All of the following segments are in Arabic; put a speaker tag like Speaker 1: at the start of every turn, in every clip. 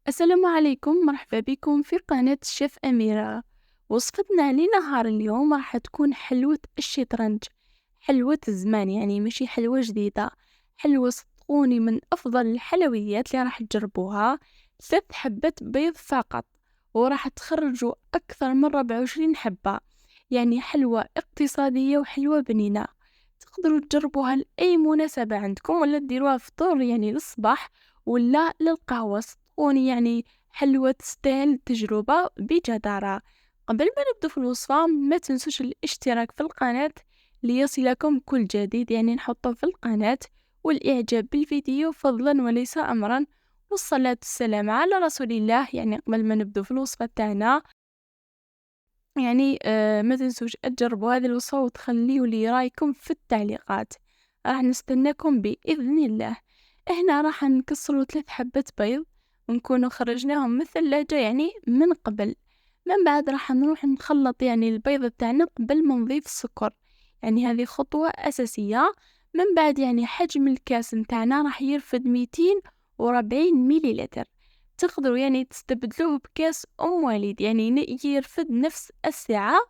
Speaker 1: السلام عليكم، مرحبا بكم في قناة الشيف أميرة. وصفتنا لنهار اليوم راح تكون حلوة الشطرنج، حلوة الزمان، يعني ماشي حلوة جديدة، حلوة صدقوني من أفضل الحلويات اللي راح تجربوها. 3 حبات بيض فقط وراح تخرجوا أكثر من 24 حبة، يعني حلوة اقتصادية وحلوة بنينة. تقدروا تجربوها لأي مناسبة عندكم، ولا تديروها فطور يعني للصباح ولا للقهوة. صدقوني يعني حلوة تستاهل التجربة بجدارة. قبل ما نبدأ في الوصفة ما تنسوش الاشتراك في القناة ليصلكم كل جديد يعني نحطه في القناة، والإعجاب بالفيديو فضلا وليس أمرا، والصلاة والسلام على رسول الله. يعني قبل ما نبدأ في الوصفة تاعنا يعني ما تنسوش تجربوا هذه الوصفة وتخليوا لي رايكم في التعليقات، راح نستناكم بإذن الله. هنا راح نكسروا 3 حبات بيض ونكونوا خرجناهم من الثلاجة يعني من قبل. من بعد راح نروح نخلط يعني البيض تاعنا قبل ما نضيف السكر، يعني هذه خطوة أساسية. من بعد يعني حجم الكاس متاعنا راح يرفد 240 مليلتر، تقدروا يعني تستبدلوه بكاس أم وليد يعني يرفد نفس السعة.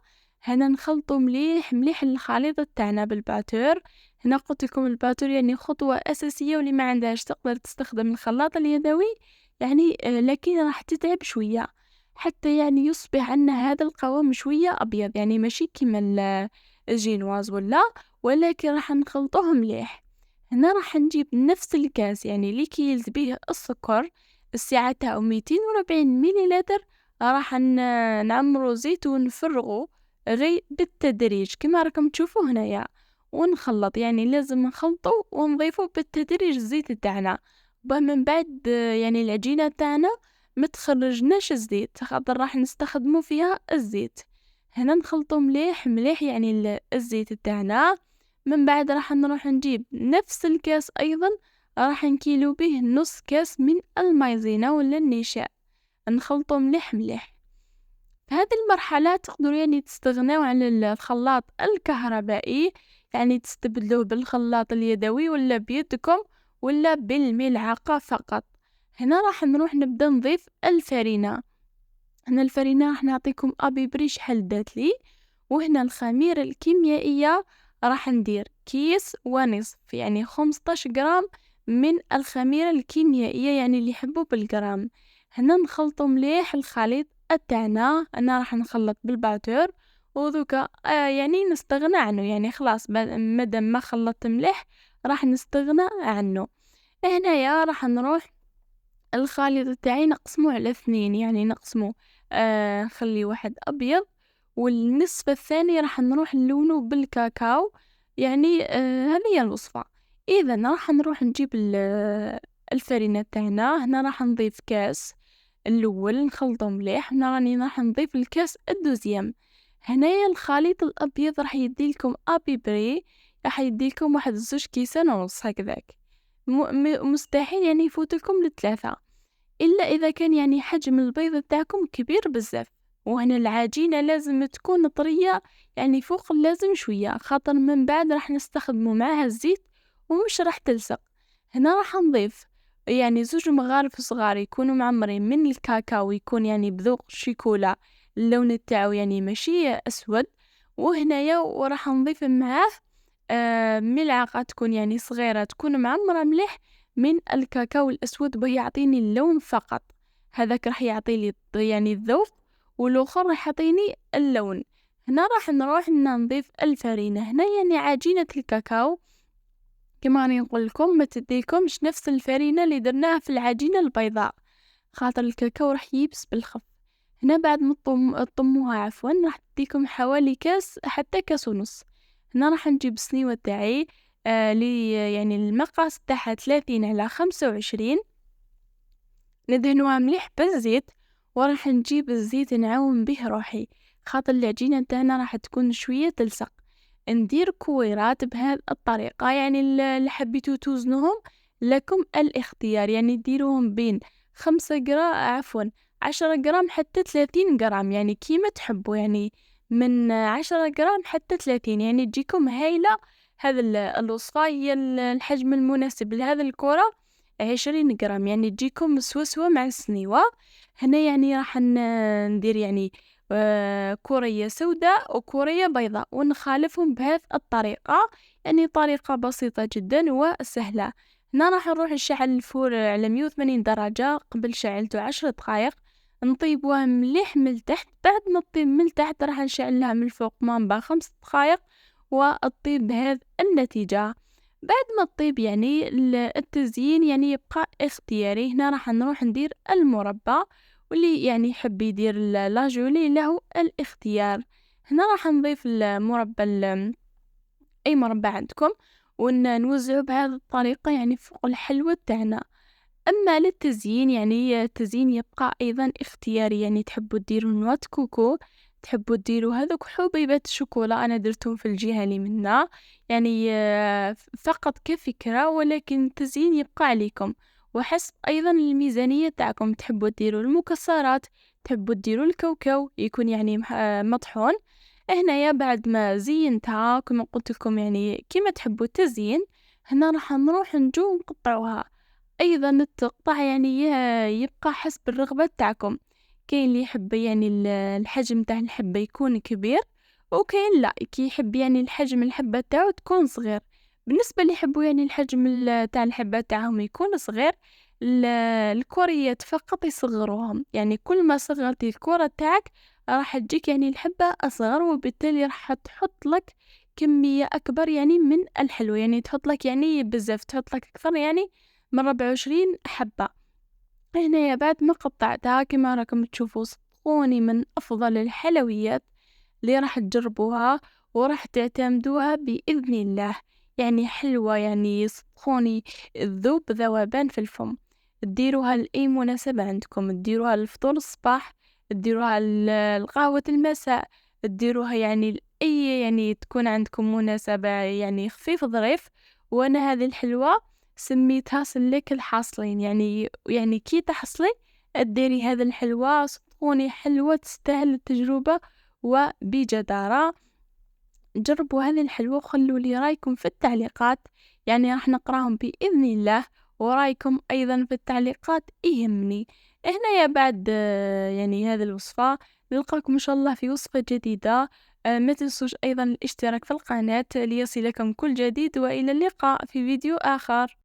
Speaker 1: هنا نخلطو مليح مليح الخليط تاعنا بالباتور. هنا قلت لكم الباتور يعني خطوة أساسية، واللي ما عندهاش تقدر تستخدم الخلاط اليدوي يعني لكن راح تتعب شوية حتى يعني يصبح عندنا هذا القوام شوية أبيض، يعني ماشي كيما الجينواز ولكن راح نخلطوه مليح. هنا راح نجيب نفس الكاس يعني اللي كيلز به السكر، السعة تاعو 240 مليلتر. راح نعمرو زيت ونفرغو غي بالتدريج كما راكم تشوفوا هنايا، ونخلط يعني لازم نخلطو ونضيفو بالتدريج الزيت تاعنا. من بعد يعني العجينة تاعنا ما تخرجناش الزيت خاطر راح نستخدمو فيها الزيت. هنا نخلطو مليح مليح يعني الزيت تاعنا. من بعد راح نروح نجيب نفس الكاس ايضا، راح نكيلو به نص كاس من المايزينا ولا النشاء، نخلطو مليح مليح. في هذه المرحلة تقدروا يعني تستغنوا عن الخلاط الكهربائي، يعني تستبدلوه بالخلاط اليدوي ولا بيدكم ولا بالملعقة فقط. هنا راح نروح نبدأ نضيف الفرينة. هنا الفرينة راح نعطيكم أبي بري شحال دات لي. وهنا الخميرة الكيميائية راح ندير كيس ونصف، يعني 15 جرام من الخميرة الكيميائية يعني اللي يحبوا بالجرام. هنا نخلطو مليح الخليط تاعنا. انا راح نخلط بالباتور وذوكا يعني نستغنى عنه، يعني خلاص مادام ما خلطت مليح راح نستغنى عنه. هنايا راح نروح الخليط تاعي نقسمه على 2، يعني نقسمه نخلي واحد ابيض، والنصف الثاني راح نروح نلونه بالكاكاو. يعني هذه هي الوصفة. اذا راح نروح نجيب الفرينة تاعنا. هنا راح نضيف كاس الاول نخلطه مليح. هنا راني راح نضيف الكاس الدوزيام. هنايا الخليط الابيض راح يديلكم ابي بري، راح يديلكم واحد 2 كيسان ونص هكذاك. مستحيل يعني يفوتلكم ل3، إلا إذا كان يعني حجم البيض تاعكم كبير بزاف. وهنا العجينة لازم تكون طرية يعني فوق اللازم شوية، خاطر من بعد راح نستخدمو معاها الزيت ومش راح تلصق. هنا راح نضيف يعني 2 مغارف صغار يكونوا معمرين من الكاكاو، يكون يعني بذوق الشيكولا، اللون تاعو يعني ماشي أسود. وهنايا وراح نضيف معاه ملعقة تكون يعني صغيرة تكون معمرة مليح من الكاكاو الأسود، وهي يعطيني اللون فقط. هذاك راح يعطي لي يعني الذوق، والآخر راح يعطيني اللون. هنا راح نروح نضيف الفرينة. هنا يعني عجينة الكاكاو كما راني نقول لكم ما تديكمش نفس الفرينة اللي درناها في العجينة البيضاء، خاطر الكاكاو راح ييبس بالخف. هنا بعد ما تطموها عفوا راح تديكم حوالي كاس حتى كاس ونص. هنا راح نجيب السنيوة تاعي لي يعني المقاس تاعها 30 على 25، ندهنوها مليح بالزيت. وراح نجيب الزيت نعاون به روحي خاطر العجينة تاعنا راح تكون شوية تلصق. ندير كويرات بهذه الطريقة، يعني اللي حبيتو توزنوهم لكم الاختيار، يعني ديروهم بين 5 جرام 10 جرام حتى 30 جرام، يعني كيما تحبوا، يعني من 10 جرام حتى 30 يعني تجيكم هايلة. هذا الوصفة هي الحجم المناسب لهذا الكرة 20 جرام، يعني تجيكم سوا مع السنيوة. هنا يعني راح ندير يعني كورية سوداء وكورية بيضاء ونخالفهم بهذه الطريقة، يعني طريقة بسيطة جدا وسهلة. هنا راح نروح نشعل الفور على 180 درجة، قبل شعلته 10 دقائق، نطيبوها مليح من التحت. بعد ما تطيب من التحت راح نشعلها من الفوق مامبا 5 دقائق وتطيب بهذه النتيجة. بعد ما تطيب يعني التزيين يعني يبقى اختياري. هنا راح نروح ندير المربى، واللي يعني يحب يدير لاجولي له الاختيار. هنا راح نضيف المربى اي مربى عندكم ونوزعه بهذه الطريقة يعني فوق الحلوى تاعنا. أما للتزيين يعني التزيين يبقى أيضا اختياري، يعني تحبوا ديروا نوات كوكو، تحبوا ديروا هذوك حبيبات الشوكولا، أنا درتهم في الجهة اللي منا، يعني فقط كفكرة، ولكن التزيين يبقى عليكم وحسب أيضا الميزانية تاعكم. تحبوا ديروا المكسرات، تحبوا ديروا الكاوكاو يكون يعني مطحون. هنايا بعد ما زينتها كما قلت لكم يعني كما تحبوا التزيين، هنا راح نروح نجو نقطعوها. أيضا التقطع يعني يبقى حسب الرغبة تاعكم. كاين اللي يحب يعني الحجم تاع الحبة يكون كبير، وكاين لا كي يحب يعني الحجم الحبة تاعو تكون صغير. بالنسبة اللي يحبوا يعني الحجم تاع الحبة تاعهم يكون صغير، الكوريات فقط يصغروهم، يعني كل ما صغرتي الكرة تاعك راح تجيك يعني الحبة أصغر، وبالتالي راح تحط لك كمية أكبر يعني من الحلوى، يعني تحط لك يعني بزاف، تحط لك أكثر يعني من 24 حبة. هنا بعد ما قطعتها كما راكم تشوفوا صدقوني من أفضل الحلويات اللي راح تجربوها وراح تعتمدوها بإذن الله. يعني حلوة يعني صدقوني الذوب ذوبان في الفم. تديروها لأي مناسبة عندكم، تديروها للفطور الصباح، تديروها لقهوة المساء، تديروها يعني لأي يعني تكون عندكم مناسبة يعني خفيف ظريف. وأنا هذه الحلوة سميتها سلك الحاصلين، يعني كي تحصلي ديري هذه الحلوة، صدقوني حلوة تستاهل التجربة وبجدارة. جربوا هذه الحلوة وخلوا لي رايكم في التعليقات، يعني راح نقراهم بإذن الله، ورايكم أيضا في التعليقات يهمني. هنا يا بعد يعني هذه الوصفة نلقاكم إن شاء الله في وصفة جديدة. ما تنسوش أيضا الاشتراك في القناة ليصلكم كل جديد، وإلى اللقاء في فيديو آخر.